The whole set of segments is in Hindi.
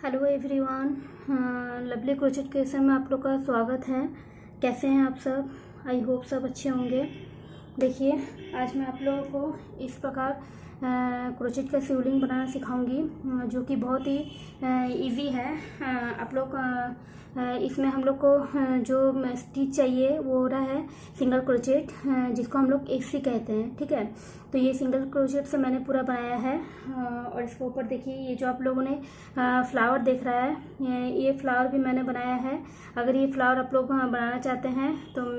Hello everyone, lovely crochet creation में आप लोग का स्वागत है। कैसे हैं आप सब? आई होप सब अच्छे होंगे। देखिए, आज मैं आप लोगों को इस प्रकार क्रोचेट का सिवलिंग बनाना सिखाऊंगी, जो कि बहुत ही इजी है। आप लोग इसमें हम लोग को जो स्टिच चाहिए वो हो रहा है सिंगल क्रोचेट, जिसको हम लोग एसी कहते हैं। ठीक है, तो ये सिंगल क्रोचेट से मैंने पूरा बनाया है। और इसके ऊपर देखिए, ये जो आप लोगों ने फ्लावर देख रहा है, ये फ्लावर भी मैंने बनाया है। अगर ये फ्लावर आप लोग बनाना चाहते हैं तो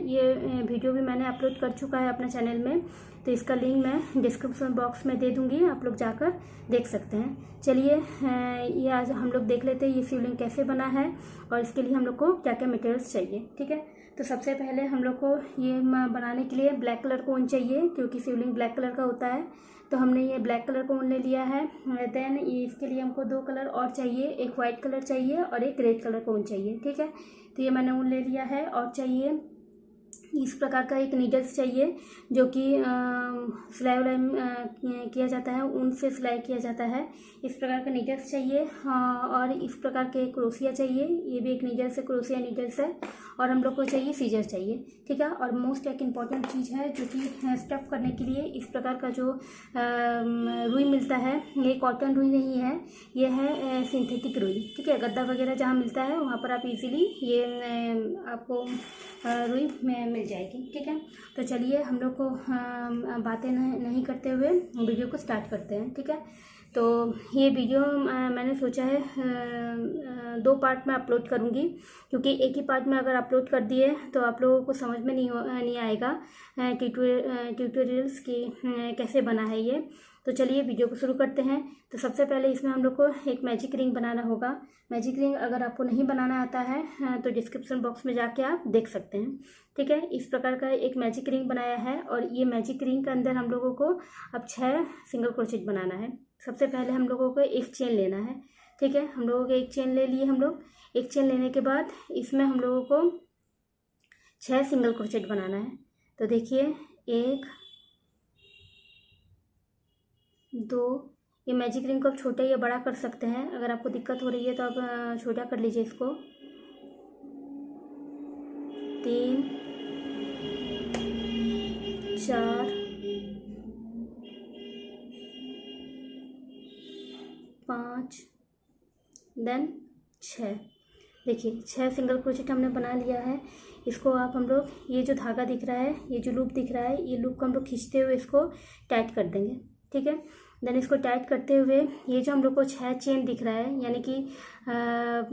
ये वीडियो भी मैंने अपलोड कर चुका है अपने चैनल में, तो इसका लिंक मैं डिस्क्रिप्शन बॉक्स में दे दूंगी, आप लोग जाकर देख सकते हैं। चलिए, ये आज हम लोग देख लेते हैं ये सिवलिंग कैसे बना है और इसके लिए हम लोग को क्या क्या मटेरियल्स चाहिए। ठीक है, तो सबसे पहले हम लोग को ये बनाने के लिए ब्लैक कलर का ऊन चाहिए, क्योंकि सिवलिंग ब्लैक कलर का होता है। तो हमने ये ब्लैक कलर का ऊन ले लिया है। देन ये इसके लिए हमको दो कलर और चाहिए, एक वाइट कलर चाहिए और एक रेड कलर का ऊन चाहिए। ठीक है, तो ये मैंने ऊन ले लिया है। और चाहिए इस प्रकार का एक नीडल्स चाहिए, जो कि सिलाई उलाई किया जाता है, ऊन से सिलाई किया जाता है। इस प्रकार का नीडल्स चाहिए। और इस प्रकार के क्रोशिया चाहिए, ये भी एक नीडल्स है, क्रोशिया नीडल्स है। और हम लोग को चाहिए सीजर चाहिए। ठीक है, और मोस्ट एक इम्पॉर्टेंट चीज़ है जो कि स्टफ करने के लिए इस प्रकार का जो रुई मिलता है, ये कॉटन रुई नहीं है, ये है सिंथेटिक रुई। ठीक है, गद्दा वगैरह जहाँ मिलता है वहाँ पर आप इजीली ये आपको रुई में मिल जाएगी। ठीक है, तो चलिए हम लोग को बातें नहीं करते हुए वीडियो को स्टार्ट करते हैं। ठीक है, तो ये वीडियो मैंने सोचा है दो पार्ट में अपलोड करूँगी, क्योंकि एक ही पार्ट में अगर अपलोड कर दिए तो आप लोगों को समझ में नहीं आएगा ट्यूटोरियल्स की कैसे बना है ये। तो चलिए वीडियो को शुरू करते हैं। तो सबसे पहले इसमें हम लोग को एक मैजिक रिंग बनाना होगा। मैजिक रिंग अगर आपको नहीं बनाना आता है तो डिस्क्रिप्शन बॉक्स में जाके आप देख सकते हैं। ठीक है, इस प्रकार का एक मैजिक रिंग बनाया है। और ये मैजिक रिंग के अंदर हम लोगों को अब 6 सिंगल क्रोचेट बनाना है। सबसे पहले हम लोगों को एक चेन लेना है। ठीक है, हम लोगों को एक चेन ले लिए। हम लोग एक चेन लेने के बाद इसमें हम लोगों को 6 सिंगल क्रोचेट बनाना है। तो देखिए, 1 2, ये मैजिक रिंग को आप छोटा या बड़ा कर सकते हैं। अगर आपको दिक्कत हो रही है तो आप छोटा कर लीजिए इसको। 3 4 5 देन 6। देखिए, 6 सिंगल क्रोचेट हमने बना लिया है। इसको आप हम लोग, ये जो धागा दिख रहा है, ये जो लूप दिख रहा है, ये लूप को हम लोग खींचते हुए इसको टाइट कर देंगे। ठीक है, देन इसको टाइट करते हुए ये जो हम लोग को 6 चेन दिख रहा है, यानी कि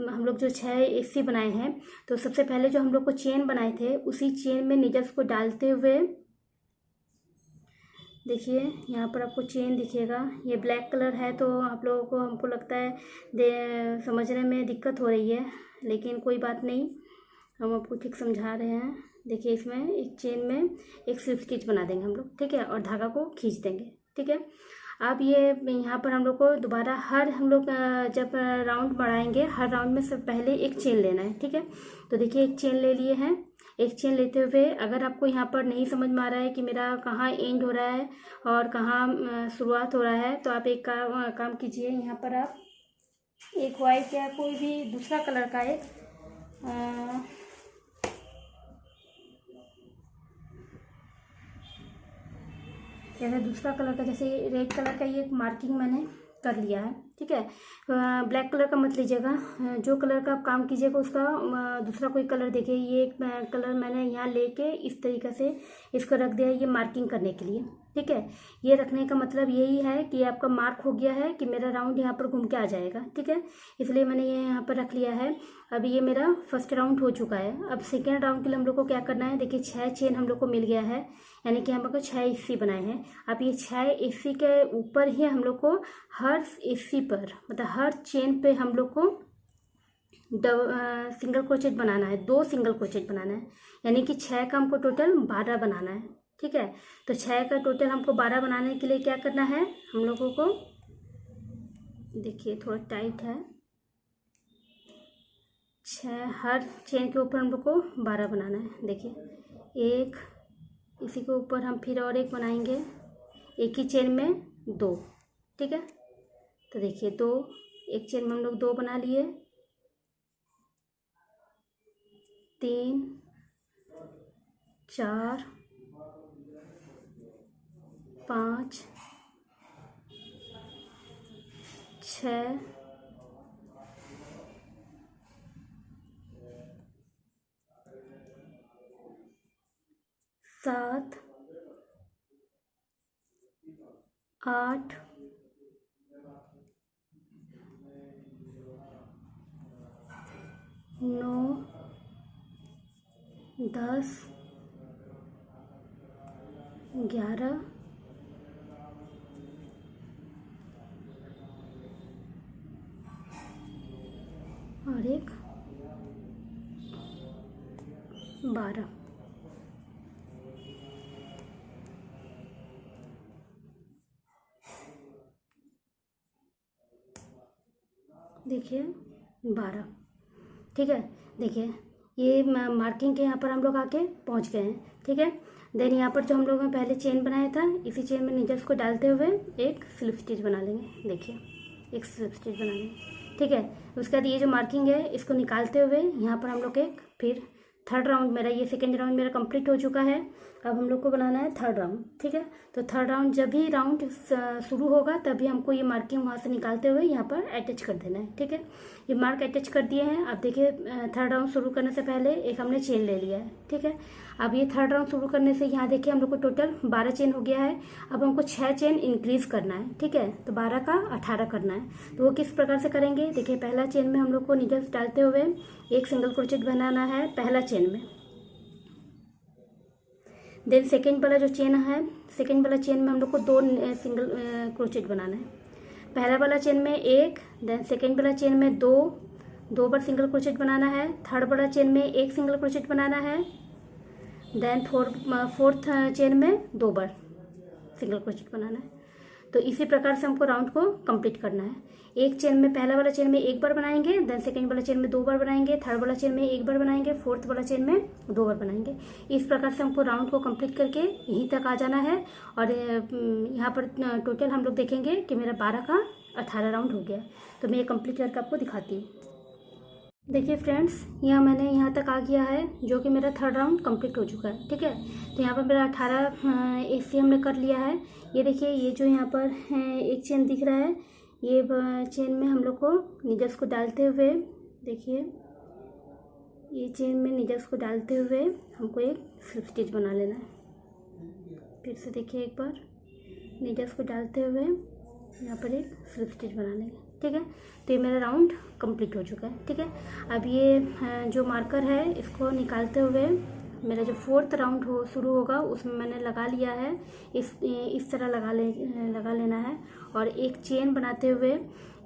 हम लोग जो 6 एसी बनाए हैं, तो सबसे पहले जो हम लोग को चेन बनाए थे उसी चेन में नीडल्स को डालते हुए, देखिए यहाँ पर आपको चेन दिखेगा। ये ब्लैक कलर है तो आप लोगों को, हमको लगता है समझने में दिक्कत हो रही है, लेकिन कोई बात नहीं, हम आपको ठीक समझा रहे हैं। देखिए, इसमें एक चेन में एक स्लिप स्टिच बना देंगे हम लोग। ठीक है, और धागा को खींच देंगे। ठीक है, अब ये यहाँ पर हम लोग को दोबारा हम लोग जब राउंड बढ़ाएंगे, हर राउंड में सब पहले एक चेन लेना है। ठीक है, तो देखिए एक चेन ले लिए हैं। एक चेन लेते हुए अगर आपको यहाँ पर नहीं समझ में आ रहा है कि मेरा कहाँ एंड हो रहा है और कहाँ शुरुआत हो रहा है, तो आप एक काम कीजिए। यहाँ पर आप एक वाइट या कोई भी दूसरा कलर का एक जैसे दूसरा कलर का, जैसे रेड कलर का ये मार्किंग मैंने कर लिया है। ठीक है, ब्लैक कलर का मत लीजिएगा, जो कलर का आप काम कीजिएगा उसका दूसरा कोई कलर देखिए। ये एक कलर मैंने यहाँ लेके इस तरीके से इसको रख दिया है, ये मार्किंग करने के लिए। ठीक है, ये रखने का मतलब यही है कि आपका मार्क हो गया है कि मेरा राउंड यहाँ पर घूम के आ जाएगा। ठीक है, इसलिए मैंने ये यहाँ पर रख लिया है। अब ये मेरा फर्स्ट राउंड हो चुका है। अब सेकेंड राउंड के लिए हम लोग को क्या करना है, देखिए 6 चेन हम लोग को मिल गया है, यानी कि हम लोग को 6 एसी बनाए हैं। अब ये 6 एसी के ऊपर ही हम लोग को हर एसी पर, मतलब हर चेन पे हम लोग को सिंगल क्रोचेट बनाना है। 2 सिंगल क्रोचेट बनाना है, यानी कि 6 का हमको टोटल 12 बनाना है। ठीक है, तो 6 का टोटल हमको 12 बनाने के लिए क्या करना है हम लोगों को, देखिए थोड़ा टाइट है। 6 हर चेन के ऊपर हम लोग को 12 बनाना है। देखिए, एक, इसी के ऊपर हम फिर और एक बनाएंगे, एक ही चेन में 2। ठीक है, तो देखिए 2, एक चेन में हम लोग 2 बना लिए, 3 4 5 6 7 8 9 10 11 और एक 12। देखिए 12, ठीक है। देखिए ये मार्किंग के यहाँ पर हम लोग आके पहुँच गए हैं, ठीक है। देन यहाँ पर जो हम लोगों ने पहले चेन बनाया था, इसी चेन में नीडल्स को डालते हुए एक स्लिप स्टिच बना लेंगे। देखिए एक स्लिप स्टिच बना लेंगे, ठीक है। उसके बाद ये जो मार्किंग है इसको निकालते हुए यहाँ पर हम लोग एक फिर थर्ड राउंड, मेरा ये सेकेंड राउंड मेरा कंप्लीट हो चुका है। अब हम लोग को बनाना है थर्ड राउंड, ठीक है। तो थर्ड राउंड जब भी राउंड शुरू होगा तभी हमको ये मार्किंग वहाँ से निकालते हुए यहाँ पर अटैच कर देना है, ठीक है। ये मार्क अटैच कर दिए हैं। अब देखिए थर्ड राउंड शुरू करने से पहले एक हमने चेन ले लिया है, ठीक है। अब ये थर्ड राउंड शुरू करने से यहाँ देखिए हम लोग को टोटल 12 चेन हो गया है। अब हमको 6 चेन इंक्रीज करना है, ठीक है। तो 12 का 18 करना है। तो वो किस प्रकार से करेंगे, देखिए पहला चेन में हम लोग को नीडल्स डालते हुए एक सिंगल क्रोचेट बनाना है पहला चेन में। देन सेकेंड वाला जो चेन है, सेकेंड वाला चेन में हम लोग को 2 सिंगल क्रोचेट बनाना है। पहला वाला चेन में 1, देन सेकेंड वाला चेन में 2 बार सिंगल क्रोचेट बनाना है। थर्ड वाला चेन में 1 सिंगल क्रोचेट बनाना है। देन फोर्थ चेन में 2 बार सिंगल क्रोचेट बनाना है। तो इसी प्रकार से हमको राउंड को कंप्लीट करना है। एक चेन में पहला वाला चेन में 1 बार बनाएंगे, देन सेकेंड वाला चेन में 2 बार बनाएंगे, थर्ड वाला चेन में 1 बार बनाएंगे, फोर्थ वाला चेन में 2 बार बनाएंगे। इस प्रकार से हमको राउंड को कंप्लीट करके यहीं तक आ जाना है। और यहाँ पर टोटल हम लोग देखेंगे कि मेरा 12 का 18 राउंड हो गया। तो मैं ये कंप्लीट करके आपको दिखाती हूँ। देखिए फ्रेंड्स, यहाँ मैंने यहाँ तक आ गया है, जो कि मेरा थर्ड राउंड कंप्लीट हो चुका है, ठीक है। तो यहाँ पर मेरा 18 ऐसे हमने कर लिया है। ये देखिए ये जो यहाँ पर एक चेन दिख रहा है, ये चेन में हम लोग को नीडल्स को डालते हुए, देखिए ये चेन में नीडल्स को डालते हुए हमको एक स्लिप स्टिच बना लेना है। फिर से देखिए एक बार नीडल्स को डालते हुए यहाँ पर एक स्लिप स्टिच बना लेंगे, ठीक है। तो ये मेरा राउंड कंप्लीट हो चुका है, ठीक है। अब ये जो मार्कर है इसको निकालते हुए मेरा जो फोर्थ राउंड शुरू होगा उसमें मैंने लगा लिया है। इस तरह लगा लेना है। और एक चेन बनाते हुए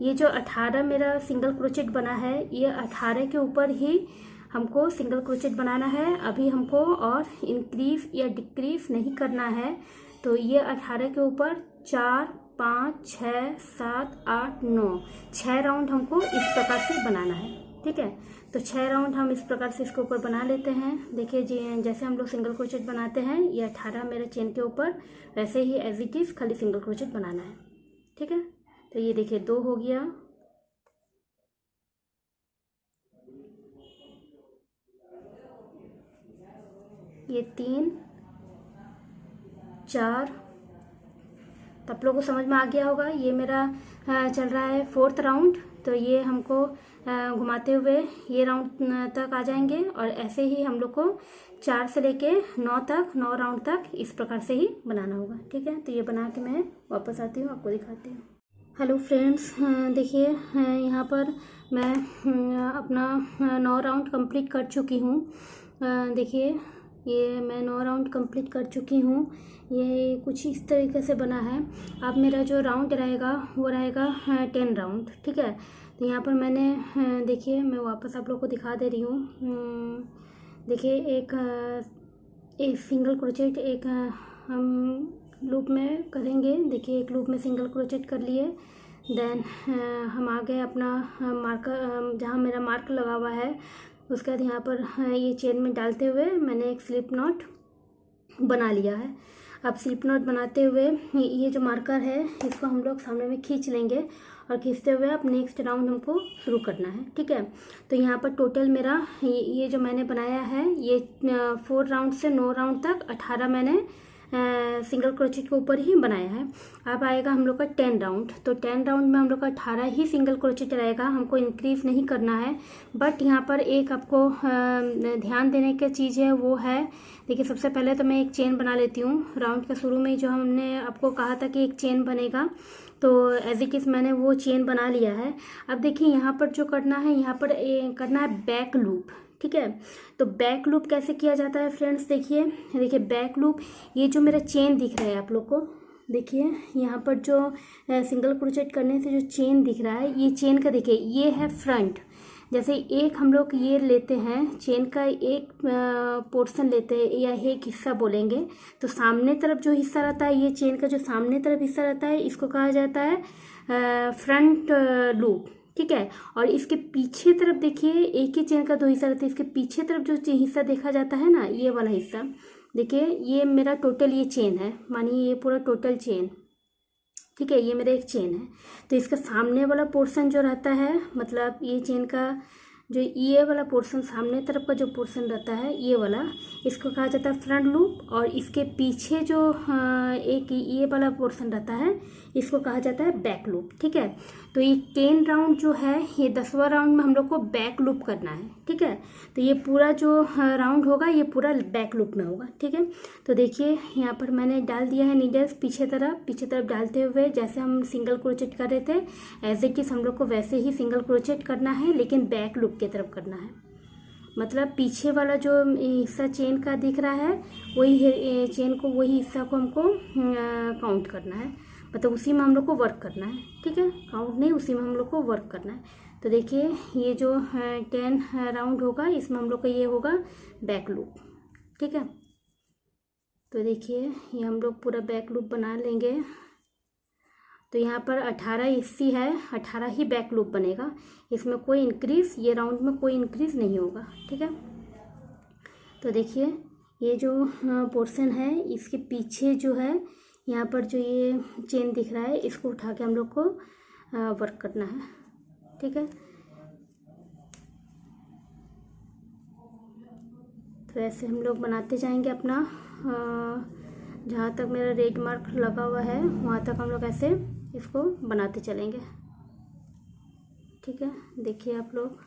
ये जो 18 मेरा सिंगल क्रोचेट बना है, ये 18 के ऊपर ही हमको सिंगल क्रोचेट बनाना है। अभी हमको और इंक्रीज या डिक्रीज नहीं करना है। तो ये 18 के ऊपर 4 5 6 7 8 9 6 राउंड हमको इस प्रकार से बनाना है, ठीक है। तो 6 राउंड हम इस प्रकार से इसके ऊपर बना लेते हैं। देखिए जैसे हम लोग सिंगल क्रोचेट बनाते हैं, ये 18 मेरे चेन के ऊपर वैसे ही एज इट इज खाली सिंगल क्रोचेट बनाना है, ठीक है। तो ये देखिए 2 हो गया, ये 3 4। तो आप लोगों को समझ में आ गया होगा। ये मेरा चल रहा है फोर्थ राउंड। तो ये हमको घुमाते हुए ये राउंड तक आ जाएंगे और ऐसे ही हम लोग को 4 से लेके 9 राउंड तक इस प्रकार से ही बनाना होगा, ठीक है। तो ये बना के मैं वापस आती हूँ, आपको दिखाती हूँ। हेलो फ्रेंड्स, देखिए यहाँ पर मैं अपना 9 राउंड कंप्लीट कर चुकी हूँ। देखिए ये मैं 9 राउंड कंप्लीट कर चुकी हूँ। ये कुछ इस तरीके से बना है। अब मेरा जो राउंड रहेगा वो रहेगा 10 राउंड, ठीक है। तो यहाँ पर मैंने देखिए मैं वापस आप लोग को दिखा दे रही हूँ। देखिए एक सिंगल क्रोचेट एक हम लूप में करेंगे। देखिए एक लूप में सिंगल क्रोचेट कर लिए। देन हम आ गए अपना मार्कर, जहाँ मेरा मार्क लगा हुआ है उसके बाद यहाँ पर ये चेन में डालते हुए मैंने एक स्लिप नॉट बना लिया है। अब स्लिप नॉट बनाते हुए ये जो मार्कर है इसको हम लोग सामने में खींच लेंगे और खींचते हुए अब नेक्स्ट राउंड हमको शुरू करना है। ठीक है, तो यहाँ पर टोटल मेरा ये जो मैंने बनाया है ये 4 राउंड से 9 राउंड तक 18 मैंने सिंगल क्रोचेट के ऊपर ही बनाया है। अब आएगा हम लोग का 10 राउंड, तो 10 राउंड में हम लोग का 18 ही सिंगल क्रोचेट रहेगा, हमको इंक्रीज नहीं करना है। बट यहाँ पर एक आपको ध्यान देने की चीज़ है, वो है देखिए सबसे पहले तो मैं एक चेन बना लेती हूँ। राउंड के शुरू में जो हमने आपको कहा था कि एक चेन बनेगा, तो एज इट इज़ मैंने वो चेन बना लिया है। अब देखिए यहाँ पर जो करना है, यहाँ पर करना है बैक लूप। ठीक है, तो बैक लूप कैसे किया जाता है फ्रेंड्स, देखिए बैक लूप, ये जो मेरा चेन दिख रहा है आप लोग को, देखिए यहाँ पर जो सिंगल क्रोचेट करने से जो चेन दिख रहा है, ये चेन का देखिए ये है फ्रंट। जैसे एक हम लोग ये लेते हैं चेन का एक पोर्शन लेते हैं या एक हिस्सा बोलेंगे, तो सामने तरफ जो हिस्सा रहता है, ये चेन का जो सामने तरफ हिस्सा रहता है, इसको कहा जाता है फ्रंट लूप। ठीक है, और इसके पीछे तरफ देखिए एक ही चेन का 2 हिस्सा रहता है, इसके पीछे तरफ जो हिस्सा देखा जाता है ना, ये वाला हिस्सा देखिए, ये मेरा टोटल ये चेन है, मानिए ये पूरा टोटल चेन। ठीक है, ये मेरा एक चेन है, तो इसका सामने वाला पोर्शन जो रहता है, मतलब ये चेन का जो ये वाला पोर्शन सामने तरफ का जो पोर्शन रहता है, ये वाला, इसको कहा जाता है फ्रंट लूप। और इसके पीछे जो एक ये वाला पोर्शन रहता है, इसको कहा जाता है बैक लूप। ठीक है, तो ये 10 राउंड जो है, ये 10वां राउंड में हम लोग को बैक लूप करना है। ठीक है, तो ये पूरा जो राउंड होगा ये पूरा बैक लूप में होगा। ठीक है, तो देखिए यहाँ पर मैंने डाल दिया है नीडल्स पीछे तरफ डालते हुए, जैसे हम सिंगल क्रोचेट कर रहे थे एज इट इज हम लोग को वैसे ही सिंगल क्रोचेट करना है, लेकिन बैक लूप की तरफ करना है। मतलब पीछे वाला जो हिस्सा चेन का दिख रहा है, वही चेन को, वही हिस्सा को हमको काउंट करना है, मतलब उसी में हम लोग को वर्क करना है। ठीक है, काउंट नहीं, उसी में हम लोग को वर्क करना है। तो देखिए ये जो 10 राउंड होगा, इसमें हम लोग का ये होगा बैक लूप। ठीक है, तो देखिए ये हम लोग पूरा बैक लूप बना लेंगे। तो यहाँ पर 18 हिस्सी है, 18 ही बैक लूप बनेगा, इसमें कोई इंक्रीज, ये राउंड में कोई इंक्रीज नहीं होगा। ठीक है, तो देखिए ये जो पोर्शन है, इसके पीछे जो है यहाँ पर जो ये चेन दिख रहा है, इसको उठा के हम लोग को वर्क करना है। ठीक है, तो ऐसे हम लोग बनाते जाएंगे अपना, जहाँ तक मेरा रेड मार्क लगा हुआ है वहाँ तक हम लोग ऐसे इसको बनाते चलेंगे। ठीक है, देखिए आप लोग,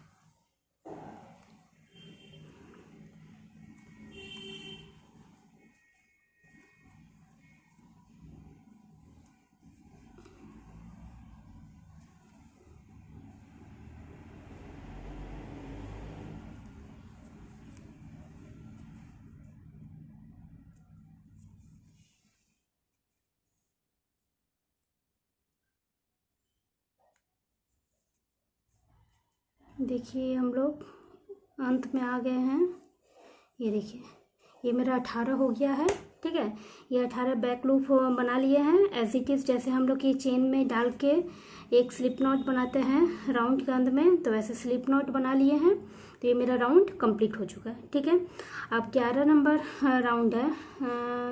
देखिए हम लोग अंत में आ गए हैं। ये देखिए ये मेरा 18 हो गया है। ठीक है, ये 18 बैक लूप बना लिए हैं एज इट इज़, जैसे हम लोग ये चेन में डाल के एक स्लिप नॉट बनाते हैं राउंड के अंत में, तो वैसे स्लिप नॉट बना लिए हैं। तो ये मेरा राउंड कंप्लीट हो चुका है। ठीक है, अब 11 नंबर राउंड है,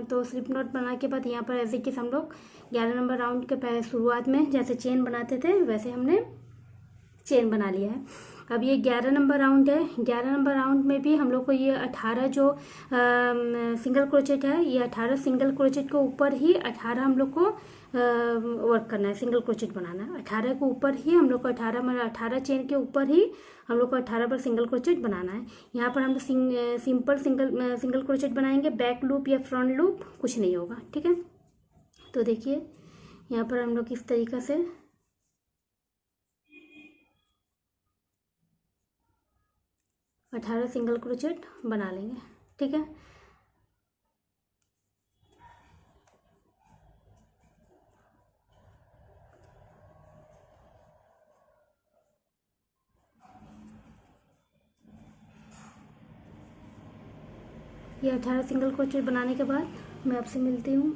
तो स्लिप नॉट बना के बाद यहाँ पर एज इट इज़ हम लोग 11 नंबर राउंड के पहले शुरुआत में जैसे चेन बनाते थे वैसे हमने चेन बना लिया है। अब ये 11 नंबर राउंड है, 11 नंबर राउंड में भी हम लोग को ये 18 जो सिंगल क्रोचेट है, ये 18 सिंगल क्रोचेट के ऊपर ही 18 हम लोग को वर्क करना है, सिंगल क्रोचेट बनाना है। 18 के ऊपर ही हम लोग को 18 चेन के ऊपर ही हम लोग को 18 पर सिंगल क्रोचेट बनाना है। यहाँ पर हम लोग सिंपल सिंगल क्रोचेट बनाएंगे, बैक लूप या फ्रंट लूप कुछ नहीं होगा। ठीक है, तो देखिए यहाँ पर हम लोग इस तरीक़ा से अठारह सिंगल क्रोचेट बना लेंगे। ठीक है, ये 18 सिंगल क्रोचेट बनाने के बाद मैं आपसे मिलती हूँ।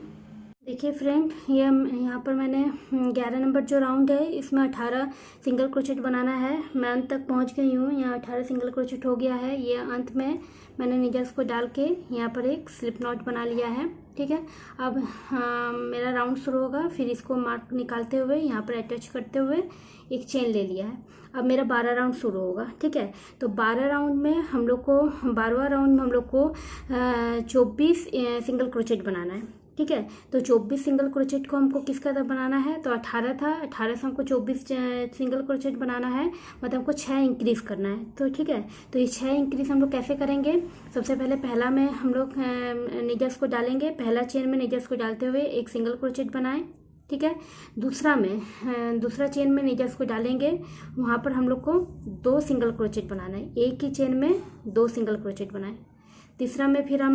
देखिए फ्रेंड, ये यहाँ पर मैंने 11 नंबर जो राउंड है इसमें 18 सिंगल क्रोचेट बनाना है। मैं अंत तक पहुँच गई हूँ, यहाँ 18 सिंगल क्रोचेट हो गया है। ये अंत में मैंने नीडल्स को डाल के यहाँ पर एक स्लिप नॉट बना लिया है। ठीक है, अब मेरा राउंड शुरू होगा। फिर इसको मार्क निकालते हुए यहाँ पर अटैच करते हुए एक चेन ले लिया है। अब मेरा 12 राउंड शुरू होगा। ठीक है, तो 12 राउंड में हम लोग को 12वां राउंड में हम लोग को 24 सिंगल क्रोचेट बनाना है। ठीक है, तो 24 सिंगल क्रोचेट को हमको किसका तरफ बनाना है, तो 18 था, 18 से हमको 24 सिंगल क्रोचेट बनाना है, मतलब हमको 6 इंक्रीज करना है। तो ठीक है, तो ये 6 इंक्रीज हम लोग कैसे करेंगे। सबसे पहले पहला में हम लोग नीडल्स को डालेंगे, पहला चेन में नीडल्स को डालते हुए एक सिंगल क्रोचेट बनाएं। ठीक है, दूसरा चेन में नीडल्स को डालेंगे, वहाँ पर हम लोग को 2 सिंगल क्रोचेट बनाना है। एक ही चेन में 2 सिंगल क्रोचेट बनाएं। तीसरा में फिर हम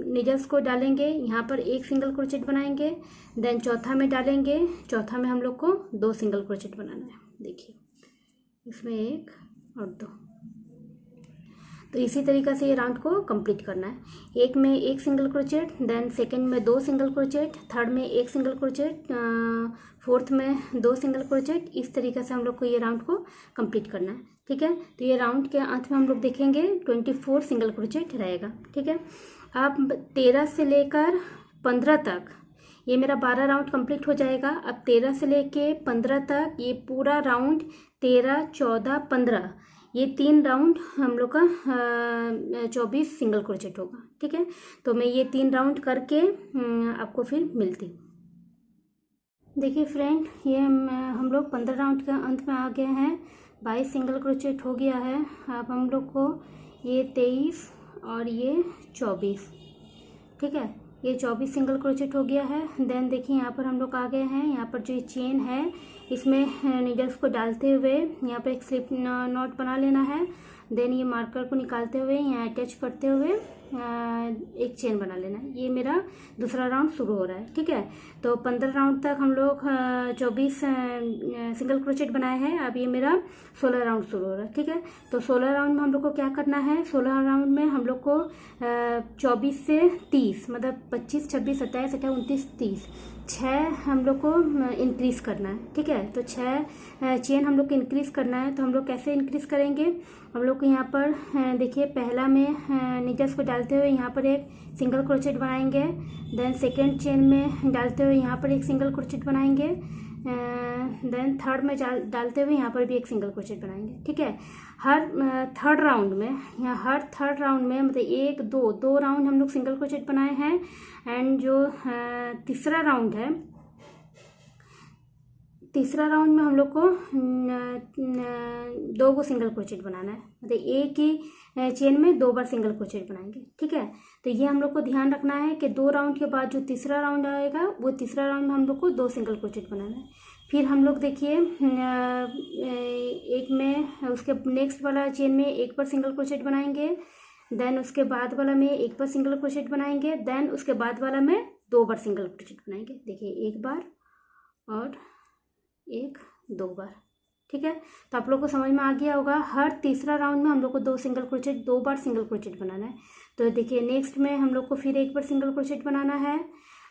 नीडल्स को डालेंगे, यहाँ पर एक सिंगल क्रोचेट बनाएंगे। देन चौथा में डालेंगे, चौथा में हम लोग को 2 सिंगल क्रोचेट बनाना है। देखिए, इसमें 1 और 2। तो इसी तरीक़ा से ये राउंड को कंप्लीट करना है। एक में एक सिंगल क्रोचेट, देन सेकंड में 2 सिंगल क्रोचेट, थर्ड में एक सिंगल क्रोचेट, फोर्थ में 2 सिंगल क्रोचेट। इस तरीक़े से हम लोग को ये राउंड को कंप्लीट करना है। ठीक है, तो ये राउंड के अंत में हम लोग देखेंगे 24 सिंगल क्रोचेट रहेगा। ठीक है, अब 13 से लेकर 15 तक ये मेरा 12 राउंड कंप्लीट हो जाएगा। अब 13 से लेके 15 तक ये पूरा राउंड 13, 14, 15 ये 3 राउंड हम लोग का 24 सिंगल क्रोचेट होगा। ठीक है, तो मैं ये 3 राउंड करके आपको फिर मिलती हूँ। देखिए फ्रेंड, ये हम लोग 15 राउंड के अंत में आ गए हैं। 22 सिंगल क्रोचेट हो गया है। अब हम लोग को ये 23 और ये 24, ठीक है, ये 24 सिंगल क्रोचेट हो गया है। देन देखिए यहाँ पर हम लोग आ गए हैं। यहाँ पर जो ये चेन है इसमें नीडल्स को डालते हुए यहाँ पर एक स्लिप नॉट बना लेना है। देन ये मार्कर को निकालते हुए यहाँ अटैच करते हुए एक चेन बना लेना है। ये मेरा दूसरा राउंड शुरू हो रहा है। ठीक है, तो 15 राउंड तक हम लोग 24 सिंगल क्रोचेट बनाए हैं। अब ये मेरा 16 राउंड शुरू हो रहा है। ठीक है, तो 16 राउंड में हम लोग को क्या करना है, 16 राउंड में हम लोग को 24 से 30 मतलब 25, 26, 27, 28, 29, 30 6 हम लोग को इंक्रीज़ करना है। ठीक है, तो 6 चेन हम लोग को इंक्रीज़ करना है। तो हम लोग कैसे इंक्रीज़ करेंगे, हम लोग को यहाँ पर देखिए पहला में नीडल्स को डालते हुए यहाँ पर एक सिंगल क्रोचेट बनाएंगे। देन सेकेंड चेन में डालते हुए यहाँ पर एक सिंगल क्रोचेट बनाएंगे। देन थर्ड में डालते हुए यहाँ पर भी एक सिंगल क्रोचेट बनाएंगे। ठीक है, हर थर्ड राउंड में मतलब 1, 2 राउंड हम लोग सिंगल क्रोचेट बनाए हैं। एंड जो तीसरा राउंड है, तीसरा राउंड में हम लोग को 2 को सिंगल क्रोचेट बनाना है, मतलब एक ही चेन में 2 बार सिंगल क्रोचेट बनाएंगे। ठीक है, तो ये हम लोग को ध्यान रखना है कि 2 राउंड के बाद जो तीसरा राउंड आएगा वो तीसरा राउंड में हम लोग को 2 सिंगल क्रोचेट बनाना है। फिर हम लोग देखिए एक में उसके नेक्स्ट वाला चेन में 1 बार सिंगल क्रोचेट बनाएंगे। देन उसके बाद वाला में 1 बार सिंगल क्रोचेट बनाएंगे। देन उसके बाद वाला में 2 बार सिंगल क्रोचेट बनाएंगे। देखिए 1 बार और 2 बार। ठीक है, तो आप लोग को समझ में आ गया होगा। हर तीसरा राउंड में हम लोग को 2 सिंगल क्रोचेट 2 बार सिंगल क्रोचेट बनाना है। तो देखिए नेक्स्ट में हम लोग को फिर 1 बार सिंगल क्रोचेट बनाना है।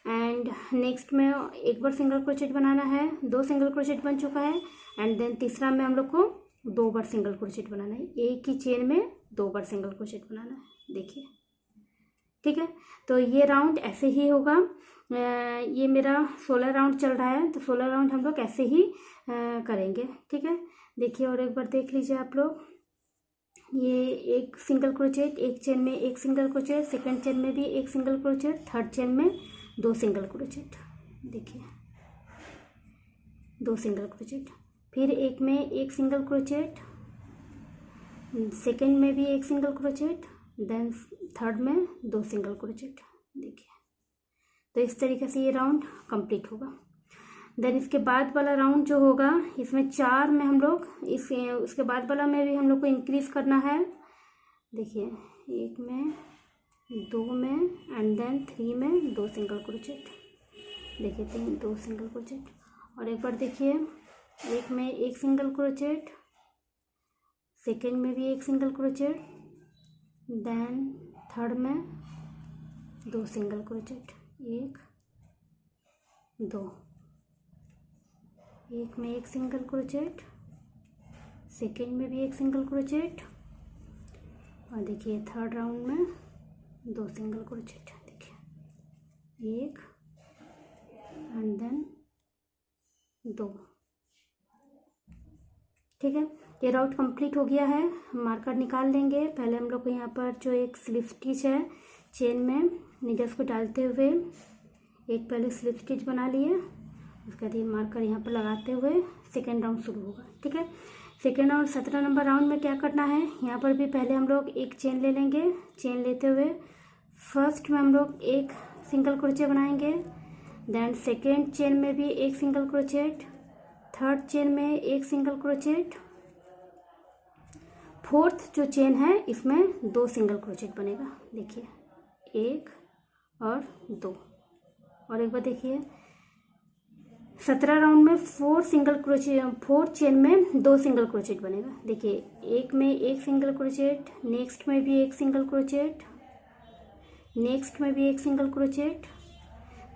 एंड नेक्स्ट में 1 बार सिंगल क्रोचेट बनाना है, 2 सिंगल क्रोचेट बन चुका है। एंड देन तीसरा में हम लोग को 2 बार सिंगल क्रोचेट बनाना है, एक ही चेन में 2 बार सिंगल क्रोचेट बनाना है। देखिए, ठीक है, तो ये राउंड ऐसे ही होगा। ये मेरा 16 राउंड चल रहा है, तो 16 राउंड हम लोग ऐसे ही करेंगे। ठीक है, देखिए और एक बार देख लीजिए आप लोग। ये एक सिंगल क्रोचेट, एक चेन में एक सिंगल क्रोचेट, सेकंड चेन में भी एक सिंगल क्रोचेट, थर्ड चेन में 2 सिंगल क्रोचेट। देखिए 2 सिंगल क्रोचेट, फिर एक में एक सिंगल क्रोचेट, सेकंड में भी एक सिंगल क्रोचेट, देन थर्ड में 2 सिंगल क्रोचेट। देखिए, तो इस तरीके से ये राउंड कंप्लीट होगा। देन इसके बाद वाला राउंड जो होगा इसमें 4 में हम लोग उसके बाद वाला में भी हम लोग को इंक्रीज करना है। देखिए 1 में, 2 में एंड देन 3 में 2 सिंगल क्रोचेट। देखिए 2 सिंगल क्रोचेट। और एक बार देखिए, 1 में एक सिंगल क्रोचेट, सेकेंड में भी एक सिंगल क्रोचेट, देन थर्ड में 2 सिंगल क्रोचेट, 1 2, एक में एक सिंगल क्रोचेट, सेकेंड में भी एक सिंगल क्रोचेट, और देखिए थर्ड राउंड में 2 सिंगल क्रोचेट। देखिए 1 एंड देन 2। ठीक है, ये राउट कंप्लीट हो गया है। मार्कर निकाल लेंगे। पहले हम लोग को यहाँ पर जो एक स्लिप स्टिच है चेन में नीडल्स को डालते हुए एक पहले स्लिप स्टिच बना लिए, उसके बाद ये मार्कर यहाँ पर लगाते हुए सेकेंड राउंड शुरू होगा। ठीक है, सेकेंड राउंड 17 नंबर राउंड में क्या करना है, यहाँ पर भी पहले हम लोग एक चेन ले लेंगे। चेन लेते हुए फर्स्ट में हम लोग एक सिंगल क्रोचे बनाएंगे, देन सेकेंड चेन में भी एक सिंगल क्रोचेट, थर्ड चेन में एक सिंगल क्रोचेट, फोर्थ जो चेन है इसमें 2 सिंगल क्रोचेट बनेगा। देखिए 1 और 2, और एक बार देखिए 17 राउंड में 4 चेन में 2 सिंगल क्रोचेट बनेगा। देखिए एक में एक सिंगल क्रोचेट, नेक्स्ट में भी एक सिंगल क्रोचेट, नेक्स्ट में भी एक सिंगल क्रोचेट,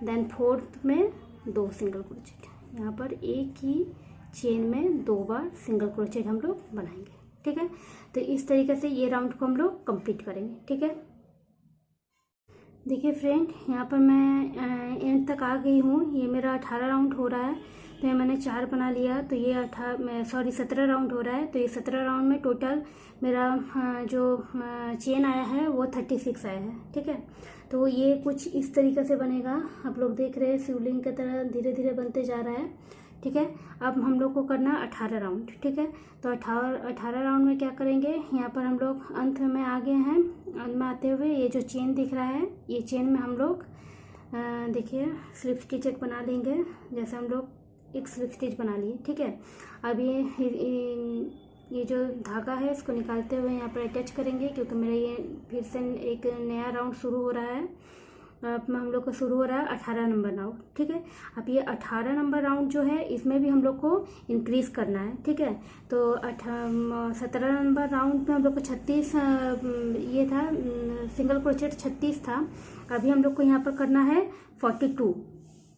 देन फोर्थ में 2 सिंगल क्रोचेट। यहाँ पर एक ही चेन में 2 बार सिंगल क्रोचेट हम लोग बनाएंगे। ठीक है, तो इस तरीके से ये राउंड को हम लोग कंप्लीट करेंगे। ठीक है, देखिए फ्रेंड, यहाँ पर मैं एंड तक आ गई हूँ। ये मेरा 18 राउंड हो रहा है, तो ये मैंने 4 बना लिया, तो ये 17 राउंड हो रहा है। तो ये 17 राउंड में टोटल मेरा जो चेन आया है वो 36 आया है। ठीक है, तो ये कुछ इस तरीके से बनेगा। आप लोग देख रहे हैं शिवलिंग की तरह धीरे धीरे बनते जा रहा है। ठीक है, अब हम लोग को करना 18 राउंड। ठीक है, तो 18 राउंड में क्या करेंगे, यहाँ पर हम लोग अंत में आ गए हैं। अंत में आते हुए ये जो चेन दिख रहा है, ये चेन में हम लोग देखिए स्लिप स्टिच एक बना लेंगे। जैसे हम लोग एक स्लिप स्टिच बना लिए। ठीक है, अब ये जो धागा है इसको निकालते हुए यहाँ पर अटैच करेंगे, क्योंकि मेरा ये फिर से एक नया राउंड शुरू हो रहा है। अब हम लोग का शुरू हो रहा है 18 नंबर राउंड। ठीक है, अब ये 18 नंबर राउंड जो है इसमें भी हम लोग को इंक्रीज करना है। ठीक है, तो 17 नंबर राउंड में हम लोग को 36 ये था सिंगल क्रोचेट 36 था। अभी हम लोग को यहाँ पर करना है 42।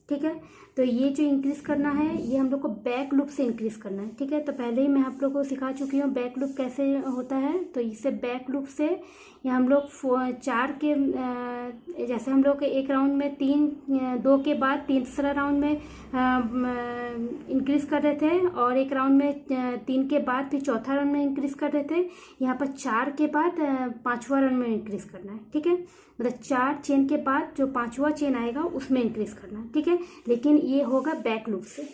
ठीक है, तो ये जो इंक्रीज करना है ये हम लोग को बैक लूप से इंक्रीज करना है। ठीक है, तो पहले ही मैं आप लोग को सिखा चुकी हूँ बैक लूप कैसे होता है। तो इससे बैक लूप से या हम लोग 4 के जैसे हम लोग एक राउंड में 2 के बाद तीसरा राउंड में इंक्रीज कर रहे थे, और एक राउंड में 3 के बाद फिर चौथा राउंड में इंक्रीज कर रहे थे। यहाँ पर 4 के बाद 5वां राउंड में इंक्रीज करना है। ठीक है, मतलब 4 चेन के बाद जो 5वां चेन आएगा उसमें इंक्रीज करना है। ठीक है, लेकिन ये होगा बैक लूप से।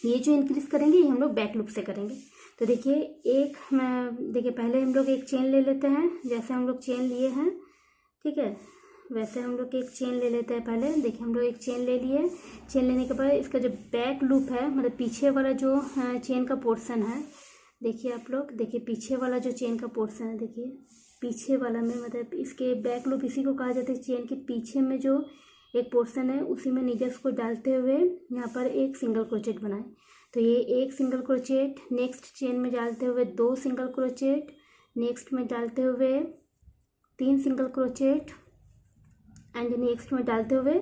ये जो इंक्रीज करेंगे ये हम लोग बैक लूप से करेंगे। तो देखिए देखिए पहले हम लोग एक चेन ले लेते हैं। जैसे हम लोग चेन लिए हैं, ठीक है, वैसे हम लोग एक चेन ले लेते हैं। पहले देखिए हम लोग एक चेन ले लिए। चेन लेने के बाद इसका जो बैक लूप है, मतलब पीछे वाला जो चेन का पोर्शन है, देखिए आप लोग देखिए पीछे वाला जो चेन का पोर्शन है, देखिए पीछे वाला में मतलब इसके बैक लूप इसी को कहा जाता है। चेन के पीछे में जो एक पोर्शन है उसी में नीडल्स को डालते हुए यहाँ पर एक सिंगल क्रोचेट बनाए। तो ये एक सिंगल क्रोचेट, नेक्स्ट चेन में डालते हुए 2 सिंगल क्रोचेट, नेक्स्ट में डालते हुए 3 सिंगल क्रोचेट, एंड नेक्स्ट में डालते हुए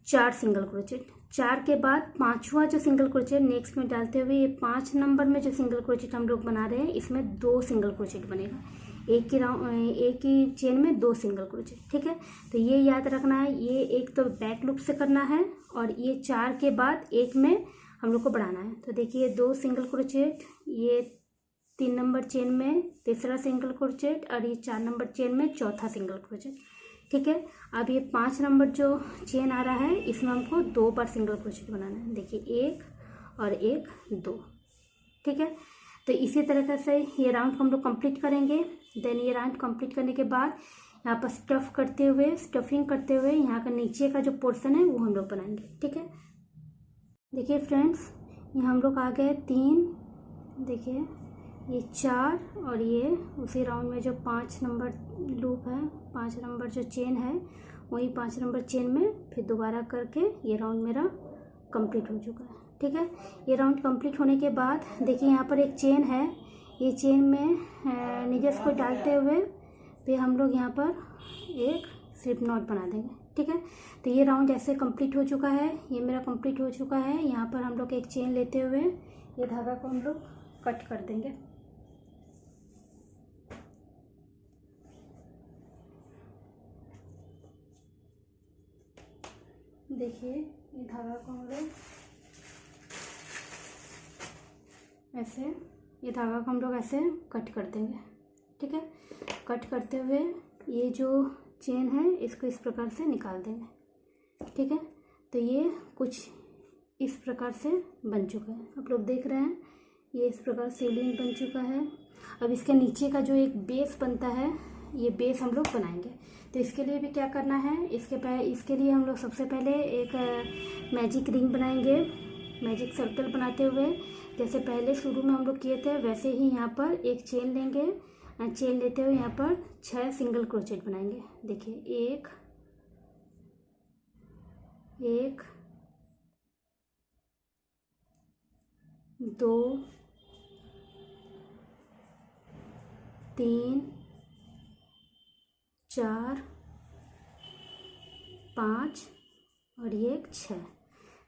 4 सिंगल क्रोचेट। 4 के बाद 5वां जो सिंगल क्रोचेट नेक्स्ट में डालते हुए ये 5 नंबर में जो सिंगल क्रोचेट हम लोग बना रहे हैं इसमें 2 सिंगल क्रोचेट बनेगा। एक ही चेन में 2 सिंगल क्रोचेट। ठीक है, तो ये याद रखना है। ये एक तो बैक लूप से करना है, और ये 4 के बाद एक में हम लोग को बढ़ाना है। तो देखिए 2 सिंगल क्रोचेट, ये 3 नंबर चेन में तीसरा सिंगल क्रोचेट, और ये 4 नंबर चेन में चौथा सिंगल क्रोचेट। ठीक है, अब ये 5 नंबर जो चेन आ रहा है इसमें हमको 2 बार सिंगल क्रोचेट बनाना है। देखिए 1 और 1 2। ठीक है, तो इसी तरीके से ये राउंड को हम लोग कंप्लीट करेंगे। देन ये राउंड कंप्लीट करने के बाद यहाँ पर स्टफिंग करते हुए यहाँ का नीचे का जो पोर्शन है वो हम लोग बनाएंगे। ठीक है, देखिए फ्रेंड्स, यहाँ हम लोग आ गए 3, देखिए ये 4, और ये उसी राउंड में जो 5 नंबर लूप है, 5 नंबर जो चेन है वही 5 नंबर चेन में फिर दोबारा करके ये राउंड मेरा कंप्लीट हो चुका है। ठीक है, ये राउंड कंप्लीट होने के बाद देखिए यहाँ पर एक चेन है। ये चेन में नीडल्स को डालते हुए फिर हम लोग यहाँ पर एक स्लिप नॉट बना देंगे। ठीक है। तो ये राउंड ऐसे कंप्लीट हो चुका है, ये मेरा कंप्लीट हो चुका है। यहाँ पर हम लोग एक चेन लेते हुए ये धागा को हम लोग कट कर देंगे। देखिए ये धागा को हम लोग ऐसे, ये धागा को हम लोग ऐसे कट कर देंगे, ठीक है। कट करते हुए ये जो चेन है इसको इस प्रकार से निकाल देंगे, ठीक है। तो ये कुछ इस प्रकार से बन चुका है, आप लोग देख रहे हैं। ये इस प्रकार से सीलिंग बन चुका है। अब इसके नीचे का जो एक बेस बनता है, ये बेस हम लोग बनाएंगे। तो इसके लिए भी क्या करना है, इसके लिए हम लोग सबसे पहले एक मैजिक रिंग बनाएंगे। मैजिक सर्कल बनाते हुए जैसे पहले शुरू में हम लोग किए थे वैसे ही यहाँ पर एक चेन लेंगे। चेन लेते हुए यहाँ पर 6 सिंगल क्रोचेट बनाएंगे। देखिए 1 2 3 4 5 और ये 6।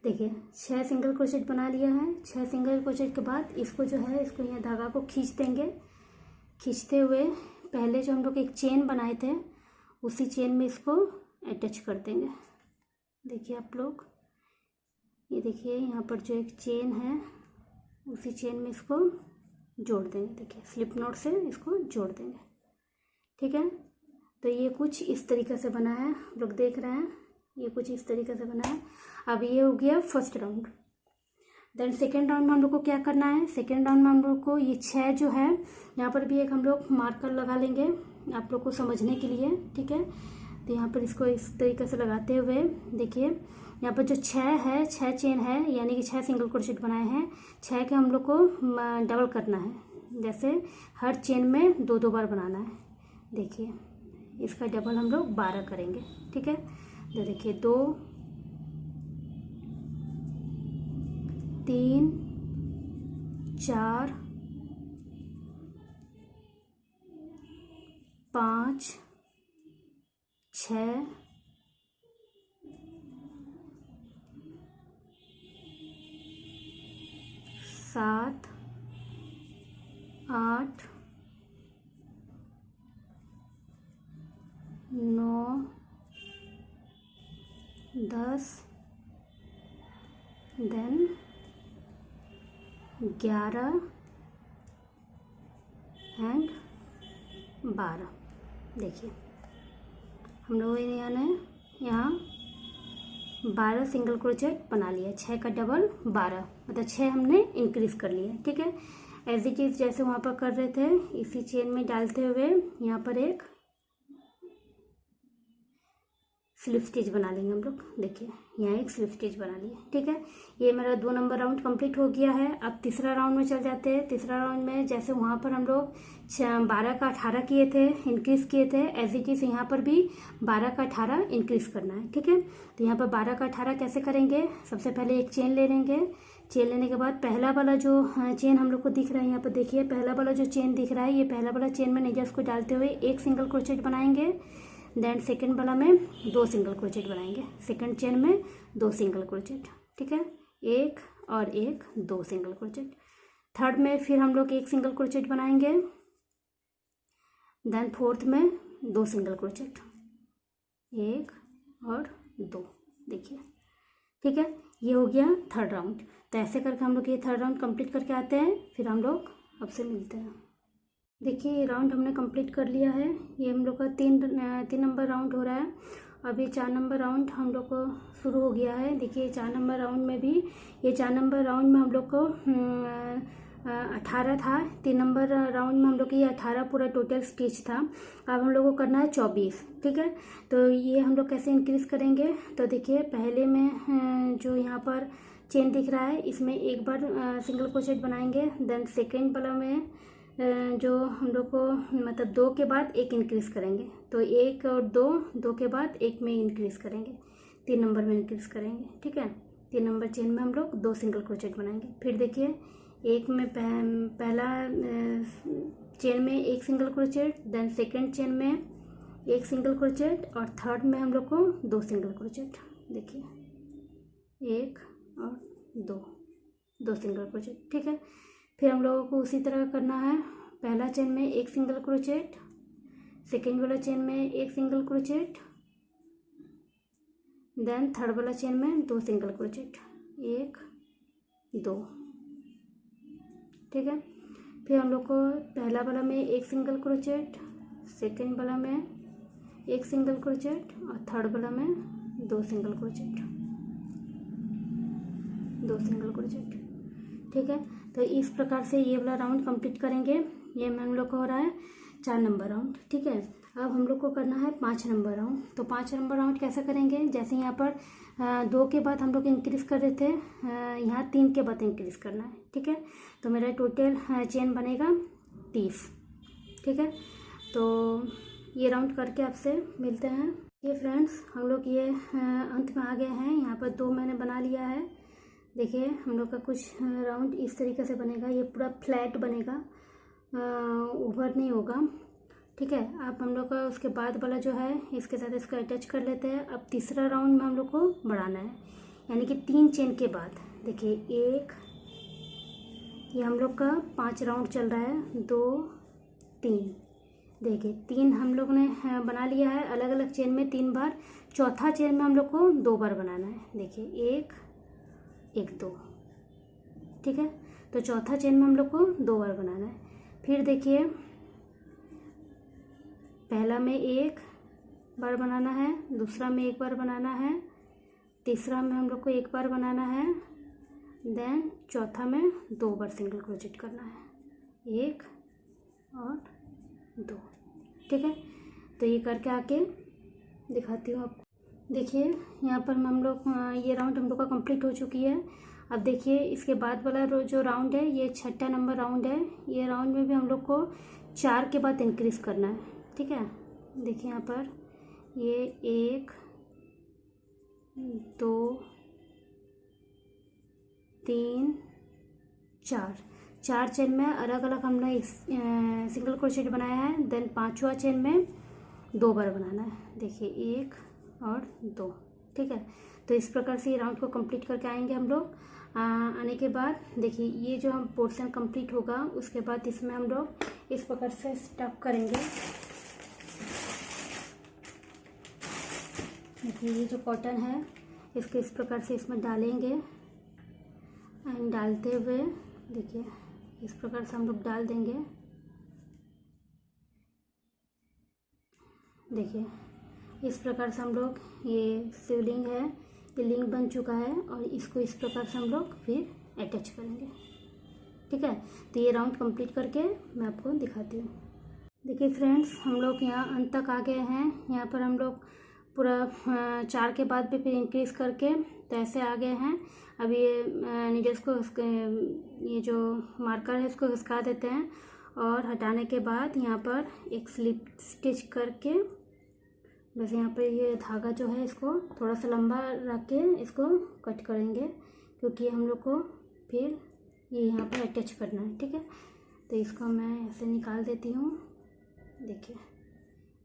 देखिए 6 सिंगल क्रोचेट बना लिया है। 6 सिंगल क्रोचेट के बाद इसको जो है, इसको यहाँ धागा को खींच देंगे। खींचते हुए पहले जो हम लोग एक चेन बनाए थे उसी चेन में इसको अटैच कर देंगे। देखिए आप लोग, ये देखिए यहाँ पर जो एक चेन है उसी चेन में इसको जोड़ देंगे। देखिए स्लिप नॉट से इसको जोड़ देंगे, ठीक है। तो ये कुछ इस तरीके से बना है, आप लोग देख रहे हैं, ये कुछ इस तरीके से बना है। अब ये हो गया first round. Then second round में हम लोग को क्या करना है, सेकेंड राउंड में हम लोग को ये 6 जो है यहाँ पर भी एक हम लोग मार्कर लगा लेंगे आप लोग को समझने के लिए, ठीक है। तो यहाँ पर इसको इस तरीके से लगाते हुए देखिए यहाँ पर जो 6 है, 6 चेन है, यानी कि 6 सिंगल क्रोचेट बनाए हैं। 6 के हम लोग को डबल करना है, जैसे हर चेन में 2-2 बार बनाना है। देखिए इसका डबल हम लोग 12 करेंगे, ठीक है। तो देखिए 2 3 4 5 6 7 8 9 10 देन 11 एंड 12। देखिए हम लोगों ने यहाँ 12 सिंगल क्रोचेट बना लिया। 6 का डबल 12, मतलब 6 हमने इंक्रीज़ कर लिया, ठीक है। एज इट इज़ जैसे वहाँ पर कर रहे थे इसी चेन में डालते हुए यहाँ पर एक स्लिप स्टिच बना लेंगे हम लोग। देखिए यहाँ एक स्लिप स्टिच बना लिया, ठीक है। ये मेरा 2 नंबर राउंड कंप्लीट हो गया है। अब तीसरा राउंड में चल जाते हैं। तीसरा राउंड में जैसे वहाँ पर हम लोग 12 का 18 किए थे, इंक्रीज़ किए थे, एज इट इज़ यहाँ पर भी 12 का 18 इंक्रीज़ करना है, ठीक है। तो यहाँ पर 12 का 18 कैसे करेंगे, सबसे पहले एक चेन ले लेंगे। चेन लेने के बाद पहला वाला जो चेन हम लोग को दिख रहा है, यहाँ पर देखिए पहला वाला जो चेन दिख रहा है, ये पहला वाला चेन में नीडल्स को डालते हुए एक सिंगल क्रोचेट बनाएंगे। देन सेकेंड वाला में 2 सिंगल क्रोचेट बनाएंगे। सेकेंड चेन में 2 सिंगल क्रोचेट, ठीक है, 1 और 1 2 सिंगल क्रोचेट। थर्ड में फिर हम लोग 1 सिंगल क्रोचेट बनाएंगे। देन फोर्थ में 2 सिंगल क्रोचेट, 1 और 2। देखिए ठीक है, ये हो गया थर्ड राउंड। तो ऐसे करके हम लोग ये थर्ड राउंड कंप्लीट करके आते हैं, फिर हम लोग अब से मिलते हैं। देखिए ये राउंड हमने कंप्लीट कर लिया है। ये हम लोग का 3 नंबर राउंड हो रहा है। अभी 4 नंबर राउंड हम लोग को शुरू हो गया है। देखिए 4 नंबर राउंड में भी, ये 4 नंबर राउंड में हम लोग को 18 था। 3 नंबर राउंड में हम लोग को ये 18 पूरा टोटल स्टिच था। अब हम लोग को करना है 24, ठीक है। तो ये हम लोग कैसे इंक्रीज़ करेंगे, तो देखिए पहले में जो यहाँ पर चेन दिख रहा है इसमें एक बार सिंगल क्रोचेट बनाएंगे। देन सेकेंड वाला में जो हम लोग को मतलब 2 के बाद 1 इंक्रीज़ करेंगे, तो 1 और 2 के बाद 1 में इंक्रीज़ करेंगे, 3 नंबर में इंक्रीज़ करेंगे, ठीक है। 3 नंबर चेन में हम लोग 2 सिंगल क्रोचेट बनाएंगे। फिर देखिए एक में पहला चेन में 1 single crochet, then second chain में एक सिंगल क्रोचेट, और थर्ड में हम लोग को 2 सिंगल क्रोचेट। देखिए 1 और 2 सिंगल क्रोचेट। ठीक है, फिर हम लोगों को उसी तरह करना है। पहला चेन में 1 सिंगल क्रोचेट, सेकेंड वाला चेन में 1 सिंगल क्रोचेट, देन थर्ड वाला चेन में 2 सिंगल क्रोचेट, 1 2। ठीक है, फिर हम लोग को पहला वाला में 1 सिंगल क्रोचेट, सेकेंड वाला में 1 सिंगल क्रोचेट, और थर्ड वाला में 2 सिंगल क्रोचेट, 2 सिंगल क्रोचेट। ठीक है, तो इस प्रकार से ये वाला राउंड कंप्लीट करेंगे। ये हम लोग को हो रहा है 4 नंबर राउंड। ठीक है, अब हम लोग को करना है 5 नंबर राउंड। तो 5 नंबर राउंड कैसे करेंगे, जैसे यहाँ पर 2 के बाद हम लोग इंक्रीज कर रहे थे, यहाँ 3 के बाद इंक्रीज करना है। ठीक है, तो मेरा टोटल चेन बनेगा 30। ठीक है, तो ये राउंड करके आपसे मिलते हैं। ये फ्रेंड्स, हम लोग ये अंत में आ गए हैं। यहाँ पर 2 मैंने बना लिया है। देखिए हम लोग का कुछ राउंड इस तरीके से बनेगा। ये पूरा फ्लैट बनेगा, ऊपर नहीं होगा। ठीक है, अब हम लोग का उसके बाद वाला जो है इसके साथ इसको अटैच कर लेते हैं। अब तीसरा राउंड में हम लोग को बढ़ाना है, यानी कि 3 चेन के बाद। देखिए 1, ये हम लोग का 5 राउंड चल रहा है, 2 3। देखिए 3 हम लोग ने बना लिया है अलग अलग चेन में 3 बार। चौथा चेन में हम लोग को 2 बार बनाना है। देखिए 1 1 2। ठीक है, तो चौथा चेन में हम लोग को 2 बार बनाना है। फिर देखिए पहला में 1 बार बनाना है, दूसरा में 1 बार बनाना है, तीसरा में हम लोग को 1 बार बनाना है, देन चौथा में 2 बार सिंगल क्रोचेट करना है, 1 और 2। ठीक है, तो ये करके आके दिखाती हूँ आपको। देखिए यहाँ पर हम लोग ये राउंड हम लोग का कंप्लीट हो चुकी है। अब देखिए इसके बाद वाला जो राउंड है ये 6ठा नंबर राउंड है। ये राउंड में भी हम लोग को 4 के बाद इंक्रीज करना है। ठीक है, देखिए यहाँ पर ये 1 2 3 4 चेन में अलग अलग हमने सिंगल क्रोचेट बनाया है। देन 5वां चेन में 2 बार बनाना है। देखिए 1 और 2। ठीक है, तो इस प्रकार से ये राउंड को कंप्लीट करके आएंगे हम लोग। आने के बाद देखिए ये जो हम पोर्शन कंप्लीट होगा उसके बाद इसमें हम लोग इस प्रकार से स्टफ करेंगे। देखिए ये जो कॉटन है इसको इस प्रकार से इसमें डालेंगे, एंड डालते हुए देखिए इस प्रकार से हम लोग डाल देंगे। देखिए इस प्रकार से हम लोग, ये शिवलिंग है, ये लिंग बन चुका है, और इसको इस प्रकार से हम लोग फिर अटैच करेंगे। ठीक है, तो ये राउंड कंप्लीट करके मैं आपको दिखाती हूँ। देखिए फ्रेंड्स, हम लोग यहाँ अंत तक आ गए हैं। यहाँ पर हम लोग पूरा 4 के बाद भी फिर इंक्रीज करके तो ऐसे आ गए हैं। अब ये नीडल्स को ये जो मार्कर है इसको घिसका देते हैं, और हटाने के बाद यहाँ पर एक स्लिप स्टिच करके वैसे यहाँ पर ये धागा जो है इसको थोड़ा सा लंबा रख के इसको कट करेंगे, क्योंकि हम लोग को फिर ये यहाँ पर अटैच करना है। ठीक है, तो इसको मैं ऐसे निकाल देती हूँ। देखिए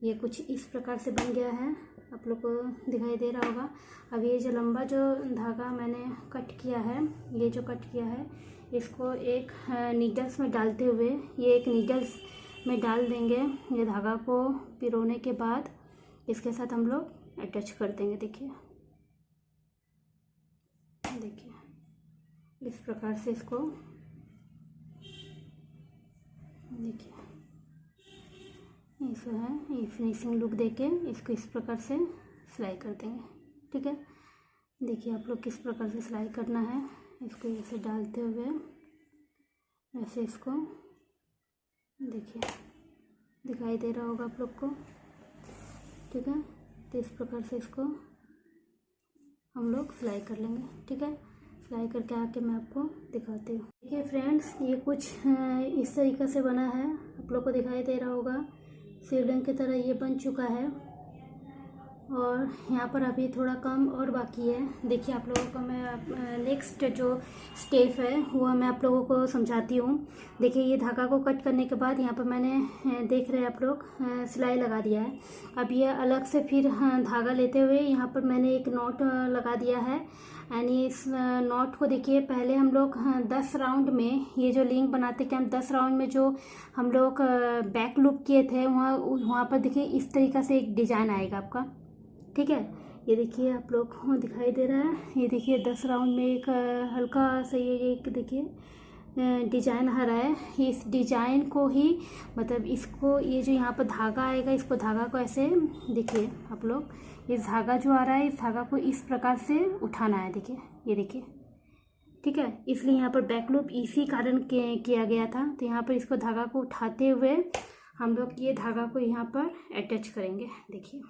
ये कुछ इस प्रकार से बन गया है, आप लोग को दिखाई दे रहा होगा। अब ये जो लंबा जो धागा मैंने कट किया है, ये जो कट किया है इसको एक नीडल्स में डालते हुए, ये एक नीडल्स में डाल देंगे। ये धागा को पिरोने के बाद इसके साथ हम लोग अटैच कर देंगे। देखिए इस प्रकार से इसको देखिए ऐसा है, ये फिनिशिंग लुक देके इसको इस प्रकार से सिलाई कर देंगे। ठीक है, देखिए आप लोग किस प्रकार से सिलाई करना है। इसको ऐसे डालते हुए ऐसे इसको देखिए दिखाई दे रहा होगा आप लोग को। ठीक है, तो इस प्रकार से इसको हम लोग सिलाई कर लेंगे। ठीक है, सिलाई करके आके मैं आपको दिखाती हूँ। देखिए फ्रेंड्स, ये कुछ इस तरीके से बना है, आप लोग को दिखाई दे रहा होगा। शिवलिंग की तरह ये बन चुका है। और यहाँ पर अभी थोड़ा कम और बाकी है। देखिए आप लोगों को मैं नेक्स्ट जो स्टेप है वो मैं आप लोगों को समझाती हूँ। देखिए ये धागा को कट करने के बाद यहाँ पर मैंने देख रहे हैं आप लोग सिलाई लगा दिया है। अब ये अलग से फिर धागा लेते हुए यहाँ पर मैंने एक नॉट लगा दिया है। यानी इस नॉट को देखिए पहले हम लोग 10 राउंड में, ये जो लिंक बनाते कि हम 10 राउंड में जो हम लोग बैक लूप किए थे वहाँ पर देखिए इस तरीक़ा से एक डिजाइन आएगा आपका। ठीक है, ये देखिए आप लोग को दिखाई दे रहा है। ये देखिए 10 राउंड में एक हल्का सा ये एक देखिए डिजाइन आ रहा है। इस डिजाइन को ही मतलब इसको ये जो यहाँ पर धागा आएगा, इसको धागा को ऐसे देखिए आप लोग, ये धागा जो आ रहा है इस धागा को इस प्रकार से उठाना है। देखिए ये देखिए, ठीक है। इसलिए यहाँ पर बैक लूप इसी कारण किया गया था। तो यहाँ पर इसको धागा को उठाते हुए हम लोग ये धागा को यहाँ पर अटैच करेंगे। देखिए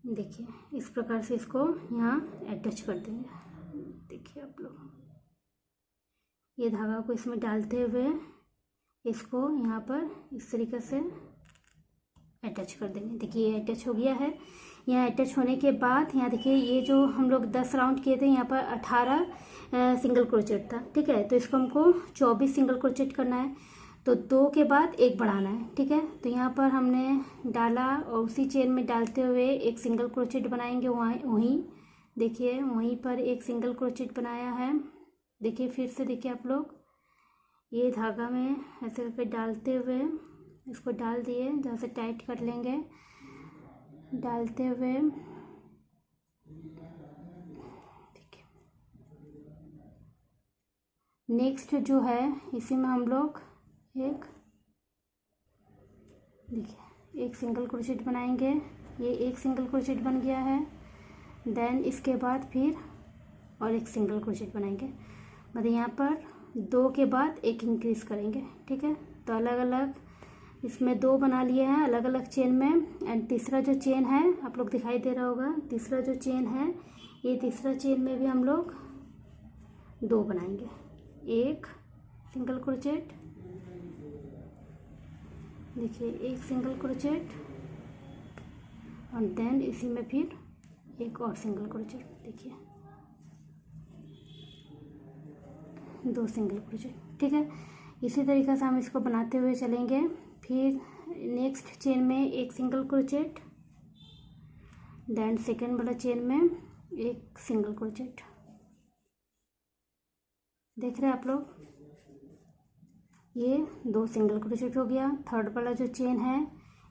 देखिए इस प्रकार से इसको यहाँ अटैच कर देंगे। देखिए आप लोग ये धागा को इसमें डालते हुए इसको यहाँ पर इस तरीके से अटैच कर देंगे। देखिए ये अटैच हो गया है। यहाँ अटैच होने के बाद यहाँ देखिए ये जो हम लोग 10 राउंड किए थे यहाँ पर 18 सिंगल क्रोचेट था। ठीक है, तो इसको हमको 24 सिंगल क्रोचेट करना है। तो 2 के बाद 1 बढ़ाना है। ठीक है, तो यहाँ पर हमने डाला और उसी चेन में डालते हुए एक सिंगल क्रोचेट बनाएंगे। वहीं देखिए वहीं पर एक सिंगल क्रोचेट बनाया है। देखिए फिर से देखिए आप लोग ये धागा में ऐसे करके डालते हुए इसको डाल दिए, जहाँ से टाइट कर लेंगे, डालते हुए देखिए नेक्स्ट जो है इसी में हम लोग देखिए एक सिंगल क्रोचेट बनाएंगे। ये एक सिंगल क्रोचेट बन गया है। देन इसके बाद फिर और एक सिंगल क्रोचेट बनाएंगे। मतलब यहाँ पर 2 के बाद 1 इंक्रीज करेंगे। ठीक है, तो अलग अलग इसमें 2 बना लिए हैं अलग अलग चेन में। एंड तीसरा जो चेन है आप लोग दिखाई दे रहा होगा, तीसरा जो चेन है ये तीसरा चेन में भी हम लोग 2 बनाएंगे। एक सिंगल क्रोचेट, देखिए एक सिंगल क्रोचेट और देन इसी में फिर एक और सिंगल क्रोचेट। देखिए 2 सिंगल क्रोचेट। ठीक है, इसी तरीक़े से हम इसको बनाते हुए चलेंगे। फिर नेक्स्ट चेन में एक सिंगल क्रोचेट, देन सेकेंड वाला चेन में एक सिंगल क्रोचेट। देख रहे हैं आप लोग, ये 2 सिंगल क्रोचेट हो गया। थर्ड वाला जो चेन है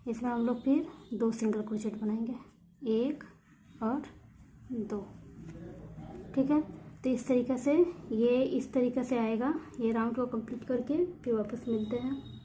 इसमें हम लोग फिर 2 सिंगल क्रोचेट बनाएंगे, 1 और 2। ठीक है, तो इस तरीक़े से ये इस तरीक़े से आएगा। ये राउंड को कंप्लीट करके फिर वापस मिलते हैं।